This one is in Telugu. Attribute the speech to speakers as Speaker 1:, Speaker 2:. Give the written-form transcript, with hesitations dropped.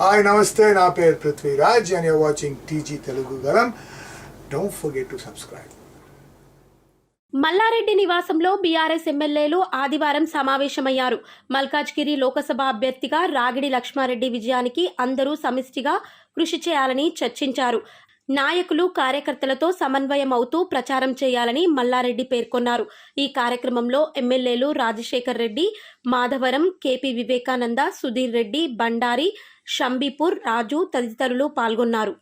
Speaker 1: హాయ్ నమస్తే, నా పేరు Prithviraj and you're watching TG Telugu Galam. Don't forget to subscribe.
Speaker 2: Mallareddy నివాసంలో బీఆర్ఎస్ ఎమ్మెల్యేలు ఆదివారం సమావేశమయ్యారు. మల్కాజ్గిరి లోకసభ అభ్యర్థిగా రాగిడి లక్ష్మారెడ్డి విజయానికి అందరూ సమిష్టిగా కృషి చేయాలని చర్చించారు. నాయకులు కార్యకర్తలతో సమన్వయం అవుతూ ప్రచారం చేయాలని మల్లారెడ్డి పేర్కొన్నారు. ఈ కార్యక్రమంలో ఎమ్మెల్యేలు రాజశేఖర్ రెడ్డి, మాధవరం, కేపీ వివేకానంద, సుధీర్ రెడ్డి, బండారి, షంబీపూర్, రాజు తదితరులు పాల్గొన్నారు.